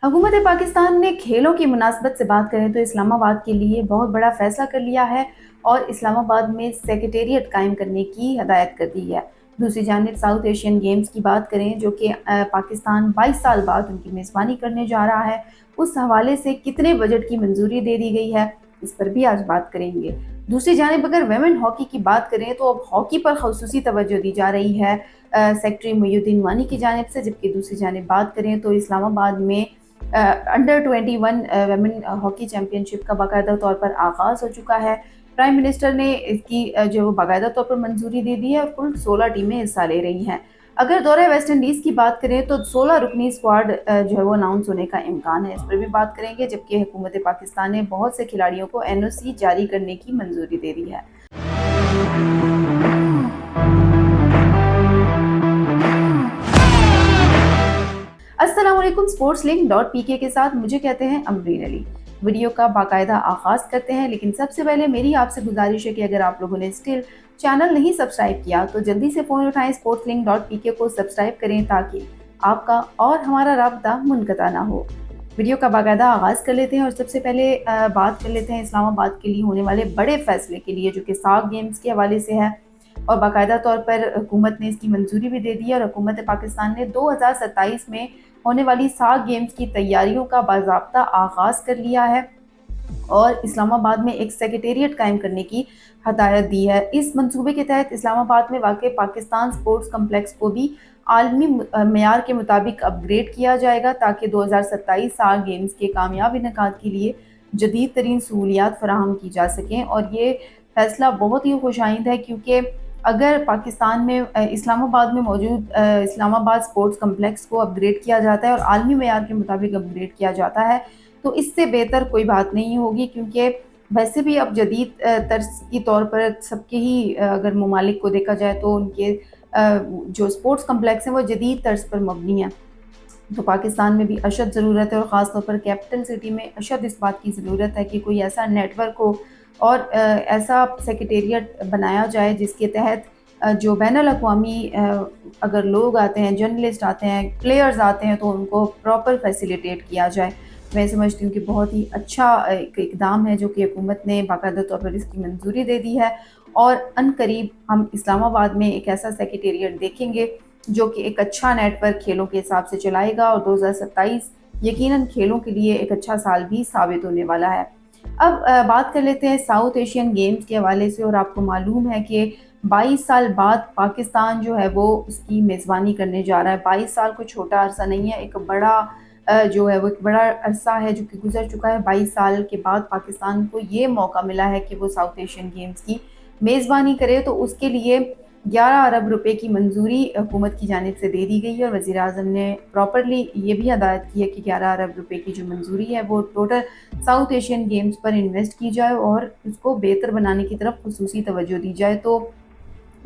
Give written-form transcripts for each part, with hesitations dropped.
हुकूमत पाकिस्तान ने खेलों की मुनासबत से बात करें तो इस्लामाबाद के लिए बहुत बड़ा फैसला कर लिया है और इस्लामाबाद में सेक्रेटेरिएट कायम करने की हदायत कर दी है। दूसरी जानिब साउथ एशियन गेम्स की बात करें जो कि पाकिस्तान 22 साल बाद उनकी मेज़बानी करने जा रहा है, उस हवाले से कितने बजट की मंजूरी दे दी गई है, इस पर भी आज बात करेंगे। दूसरी जानिब अगर वेमेन हॉकी की बात करें तो अब हॉकी पर खसूसी तवज्जो दी जा रही है सेक्रेटरी मोयुद्दीन वानी की जानिब से, जबकि दूसरी जानिब बात करें तो इस्लामाबाद में अंडर 21 वेमेन हॉकी चैम्पियनशिप का बाकायदा तौर पर आगाज़ हो चुका है। प्राइम मिनिस्टर ने इसकी जो बाकायदा तौर पर मंजूरी दे दी है और कुल 16 टीमें हिस्सा ले रही हैं। अगर दौरे वेस्ट इंडीज़ की बात करें तो 16 रुकनी स्क्वाड जो है वो अनाउंस होने का इम्कान है, इस पर भी बात करेंगे। जबकि हुकूमत पाकिस्तान ने बहुत से खिलाड़ियों को एनओसी जारी करने की मंजूरी दे दी है। अस्सलामुअलैकुम, sportslink.pk के साथ मुझे कहते हैं अमरीन अली। वीडियो का बाकायदा आगाज़ करते हैं, लेकिन सबसे पहले मेरी आपसे गुजारिश है कि अगर आप लोगों ने स्टिल चैनल नहीं सब्सक्राइब किया तो जल्दी से फ़ोन उठाएं, sportslink.pk को सब्सक्राइब करें ताकि आपका और हमारा राब्ता मुनक़ता ना हो। वीडियो का बाकायदा आगाज़ कर लेते हैं और सबसे पहले बात कर लेते हैं इस्लामाबाद के लिए होने वाले बड़े फैसले के लिए, जो कि साग गेम्स के हवाले से है और बाकायदा तौर पर हुकूमत ने इसकी मंजूरी भी दे दी है। और हुकूमत पाकिस्तान ने 2027 में होने वाली साग गेम्स की तैयारियों का बाज़ाब्ता आगाज़ कर लिया है और इस्लामाबाद में एक सेक्रेटेरिएट कायम करने की हदायत दी है। इस मंसूबे के तहत इस्लामाबाद में वाक़ पाकिस्तान स्पोर्ट्स कम्प्लेक्स को भी आलमी मेयार के मुताबिक अपग्रेड किया जाएगा ताकि 2027 साग गेम्स के कामयाब इनेकाद के लिए जदीद तरीन सहूलियात फराहम की जा सकें। और ये फ़ैसला बहुत ही खुशाइंद है क्योंकि अगर पाकिस्तान में इस्लामाबाद में मौजूद इस्लामाबाद स्पोर्ट्स कम्प्लेक्स को अपग्रेड किया जाता है और आलमी मेयार के मुताबिक अपग्रेड किया जाता है तो इससे बेहतर कोई बात नहीं होगी, क्योंकि वैसे भी अब जदीद तर्ज की तौर पर सबके ही अगर ममालिक को देखा जाए तो उनके जो स्पोर्ट्स कम्प्लेक्स हैं वो जदीद तर्ज पर मबनी हैं। तो पाकिस्तान में भी अशद ज़रूरत है और ख़ास तौर पर कैपिटल सिटी में अशद इस बात की ज़रूरत है कि कोई ऐसा नेटवर्क हो और ऐसा सेक्रेटेरिएट बनाया जाए जिसके तहत जो बैनुल-अक़वामी अगर लोग आते हैं, जर्नलिस्ट आते हैं, प्लेयर्स आते हैं तो उनको प्रॉपर फैसिलिटेट किया जाए। मैं समझती हूँ कि बहुत ही अच्छा एक इक़दाम है जो कि हुकूमत ने बाकायदा तौर पर इसकी मंजूरी दे दी है और अनकरीब हम इस्लामाबाद में एक ऐसा सेक्रेटेरिएट देखेंगे जो कि एक अच्छा नेटवर्क खेलों के हिसाब से चलाएगा और 2027 यकीनन खेलों के लिए एक अच्छा साल भी साबित होने वाला है। अब बात कर लेते हैं साउथ एशियन गेम्स के हवाले से। और आपको मालूम है कि 22 साल बाद पाकिस्तान जो है वो उसकी मेज़बानी करने जा रहा है। 22 साल कोई छोटा अरसा नहीं है, एक बड़ा जो है वो एक बड़ा अरसा है जो कि गुजर चुका है। 22 साल के बाद पाकिस्तान को ये मौका मिला है कि वो साउथ एशियन गेम्स की मेज़बानी करे, तो उसके लिए 11 अरब रुपए की मंजूरी हुकूमत की जानिब से दे दी गई है और वज़ीर-ए-आज़म ने प्रॉपरली ये भी हदायत की है कि 11 अरब रुपए की जो मंजूरी है वो टोटल साउथ एशियन गेम्स पर इन्वेस्ट की जाए और उसको बेहतर बनाने की तरफ खुसूसी तवज्जो दी जाए। तो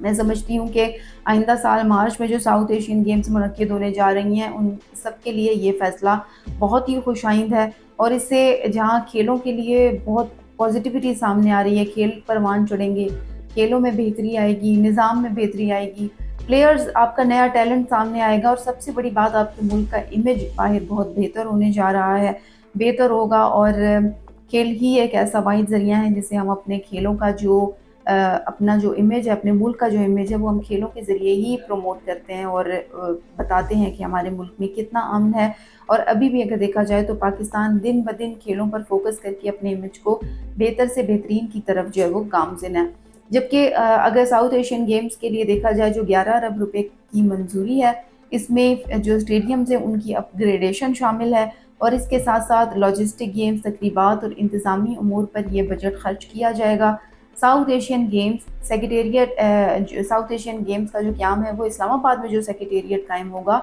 मैं समझती हूँ कि आइंदा साल मार्च में जो साउथ एशियन गेम्स मुनक्किद होने जा रही हैं उन सब के लिए ये फ़ैसला बहुत ही खुशाइंद है और इससे जहाँ खेलों के लिए बहुत पॉजिटिविटी सामने आ रही है, खेल परवान चढ़ेंगे, खेलों में बेहतरी आएगी, निज़ाम में बेहतरी आएगी, प्लेयर्स आपका नया टैलेंट सामने आएगा और सबसे बड़ी बात आपके मुल्क का इमेज बाहर बहुत बेहतर होने जा रहा है, बेहतर होगा। और खेल ही एक ऐसा वाहिद ज़रिया है जिससे हम अपने खेलों का जो अपना जो इमेज है, अपने मुल्क का जो इमेज है वो हम खेलों के ज़रिए ही प्रमोट करते हैं और बताते हैं कि हमारे मुल्क में कितना अमन है। और अभी भी अगर देखा जाए तो पाकिस्तान दिन ब दिन खेलों पर फोकस करके अपने इमेज को बेहतर से बेहतरीन की तरफ जो है वो गामज़िन है। जबकि अगर साउथ एशियन गेम्स के लिए देखा जाए जो 11 अरब रुपए की मंजूरी है, इसमें जो स्टेडियम्स हैं उनकी अपग्रेडेशन शामिल है और इसके साथ साथ लॉजिस्टिक गेम्स, तकरीबात और इंतज़ामी उमूर पर यह बजट खर्च किया जाएगा। South Asian games secretariat south Asian games का जो क़याम है वो इस्लामाबाद में जो सेक्रेटेरिएट कायम होगा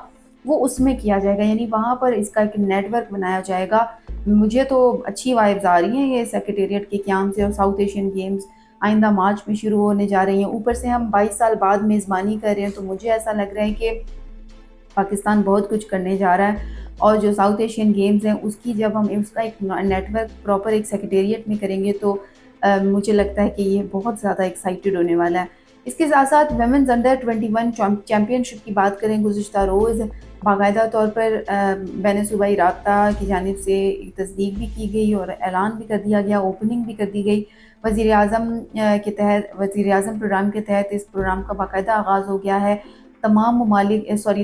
वो उसमें किया जाएगा, यानी वहाँ पर इसका एक नेटवर्क बनाया जाएगा। मुझे तो अच्छी वाइब्स आ रही हैं ये सेक्रेटेरिएट के क़याम से और साउथ एशियन गेम्स आइंदा मार्च में शुरू होने जा रही हैं। ऊपर से हम 22 साल बाद मेज़बानी कर रहे हैं तो मुझे ऐसा लग रहा है कि पाकिस्तान बहुत कुछ करने जा रहा है और जो साउथ एशियन गेम्स हैं उसकी जब हम उसका एक नेटवर्क प्रॉपर एक सेक्रेटेरिएट में करेंगे तो मुझे लगता है कि ये बहुत ज़्यादा एक्साइटेड होने वाला है। इसके साथ साथ वुमेन्स अंडर 21 चैम्पियनशिप की बात करें, गुज़िश्ता रोज़ باقاعدہ طور پر بین صوبائی رابطہ کی جانب سے ایک تصدیق بھی کی گئی اور اعلان بھی کر دیا گیا، اوپننگ بھی کر دی گئی وزیر اعظم کے تحت، وزیر اعظم پروگرام کے تحت اس پروگرام کا باقاعدہ آغاز ہو گیا ہے۔ تمام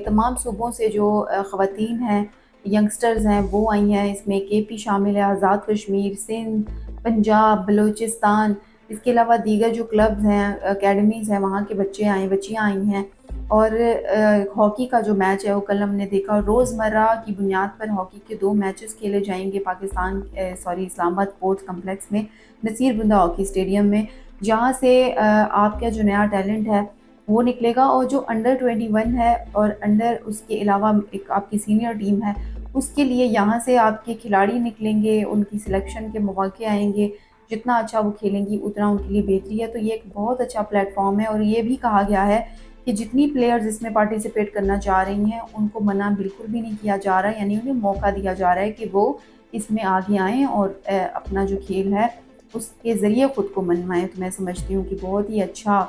تمام صوبوں سے جو خواتین ہیں، ینگسٹرز ہیں، وہ آئی ہیں، اس میں کے پی شامل ہے، آزاد کشمیر، سندھ، پنجاب، بلوچستان، اس کے علاوہ دیگر جو کلبز ہیں، اکیڈمیز ہیں، وہاں کے بچے آئے بچیاں آئی ہیں۔ اور ہاکی کا جو میچ ہے وہ کل ہم نے دیکھا، روزمرہ کی بنیاد پر ہاکی کے 2 میچز کھیلے جائیں گے اسلام آباد اسپورٹس کمپلیکس میں، نصیر بندہ ہاکی اسٹیڈیم میں، جہاں سے آپ کا جو نیا ٹیلنٹ ہے وہ نکلے گا، اور جو انڈر 21 ہے اور انڈر اس کے علاوہ ایک آپ کی سینئر ٹیم ہے، اس کے لیے یہاں سے آپ کے کھلاڑی نکلیں گے، ان کی سلیکشن کے مواقع آئیں گے، جتنا اچھا وہ کھیلیں گی اتنا ان کے لیے بہتری ہے۔ تو یہ ایک بہت اچھا پلیٹ فارم ہے، اور یہ بھی کہا گیا ہے کہ جتنی پلیئرز اس میں پارٹیسپیٹ کرنا چاہ رہی ہیں ان کو منع بالکل بھی نہیں کیا جا رہا ہے، یعنی انہیں موقع دیا جا رہا ہے کہ وہ اس میں آگے آئیں اور اپنا جو کھیل ہے اس کے ذریعے خود کو منوائیں۔ تو میں سمجھتی ہوں کہ بہت ہی اچھا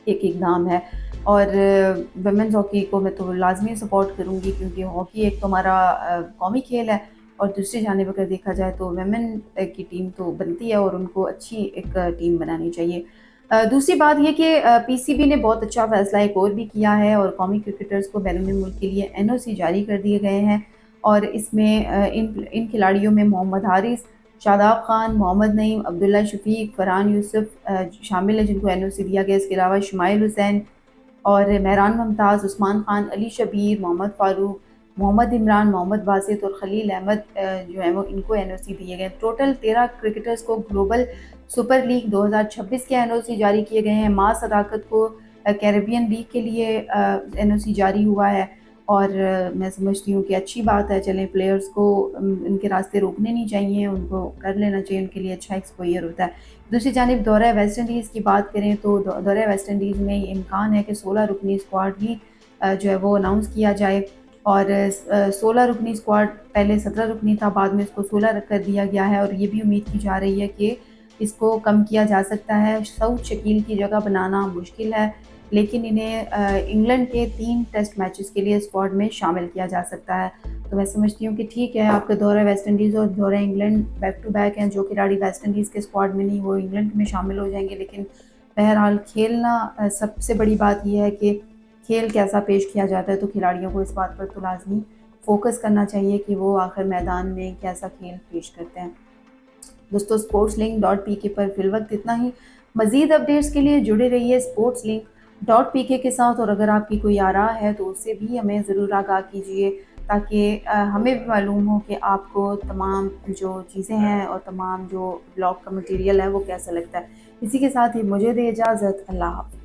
ایک اقدام ہے، اور ویمنز ہاکی کو میں تو لازمی سپورٹ کروں گی، کیونکہ ہاکی ایک تو ہمارا قومی کھیل ہے، اور دوسری جانب اگر دیکھا جائے تو ویمن کی ٹیم تو بنتی ہے، اور ان کو اچھی ایک ٹیم بنانی چاہیے۔ دوسری بات یہ کہ پی سی بی نے بہت اچھا فیصلہ ایک اور بھی کیا ہے، اور قومی کرکٹرز کو بیرون ملک کے لیے این او سی جاری کر دیے گئے ہیں، اور اس میں ان کھلاڑیوں میں محمد حارث، شاداب خان، محمد نعیم، عبداللہ شفیق، فرحان یوسف شامل ہیں جن کو این او سی دیا گیا۔ اس کے علاوہ شمائل حسین اور مہران ممتاز، عثمان خان، علی شبیر، محمد فاروق، محمد عمران، محمد باسط اور خلیل احمد جو ہیں وہ ان کو این او سی دیے گئے۔ ٹوٹل 13 کرکٹرز کو گلوبل سپر لیگ 2026 کے این او سی جاری کیے گئے ہیں۔ ماں صداقت کو کیریبین لیگ کے لیے این او سی جاری ہوا ہے، اور میں سمجھتی ہوں کہ اچھی بات ہے۔ چلیں، پلیئرز کو ان کے راستے روکنے نہیں چاہیے، ان کو کر لینا چاہیے، ان کے لیے اچھا ایکسپوئر ہوتا ہے۔ دوسری جانب دورہ ویسٹ انڈیز کی بات کریں تو دورہ ویسٹ انڈیز میں یہ امکان ہے کہ 16 رکنی اسکواڈ بھی جو ہے وہ اناؤنس کیا جائے، اور 16 رکنی اسکواڈ پہلے 17 رکنی تھا، بعد میں اس کو 16 رکھ کر دیا گیا ہے، اور یہ بھی امید کی جا رہی ہے کہ اس کو کم کیا جا سکتا ہے۔ سعود شکیل کی جگہ بنانا مشکل ہے، لیکن انہیں انگلینڈ کے 3 ٹیسٹ میچز کے لیے اسکواڈ میں شامل کیا جا سکتا ہے۔ تو میں سمجھتی ہوں کہ ٹھیک ہے، آپ کا دورہ ویسٹ انڈیز اور دورہ انگلینڈ بیک ٹو بیک ہیں، جو کھلاڑی ویسٹ انڈیز کے اسکواڈ میں نہیں وہ انگلینڈ میں شامل ہو جائیں گے، لیکن بہرحال کھیلنا سب سے بڑی بات یہ ہے کہ کھیل کیسا پیش کیا جاتا ہے، تو کھلاڑیوں کو اس بات پر تو لازمی فوکس کرنا چاہیے کہ وہ آخر میدان میں کیسا کھیل پیش کرتے ہیں۔ دوستو، اسپورٹس لنک ڈاٹ پی کے پر فی الوقت اتنا ہی۔ مزید اپڈیٹس کے لیے جڑے رہیے اسپورٹس لنک ڈاٹ پی کے ساتھ، اور اگر آپ کی کوئی آراء ہے تو اس سے بھی ہمیں ضرور آگاہ کیجیے، تاکہ ہمیں بھی معلوم ہو کہ آپ کو تمام جو چیزیں ہیں اور تمام جو بلاگ کا مٹیریل ہے وہ کیسا لگتا ہے۔ اسی کے ساتھ ہی مجھے دے اجازت، اللہ حافظ۔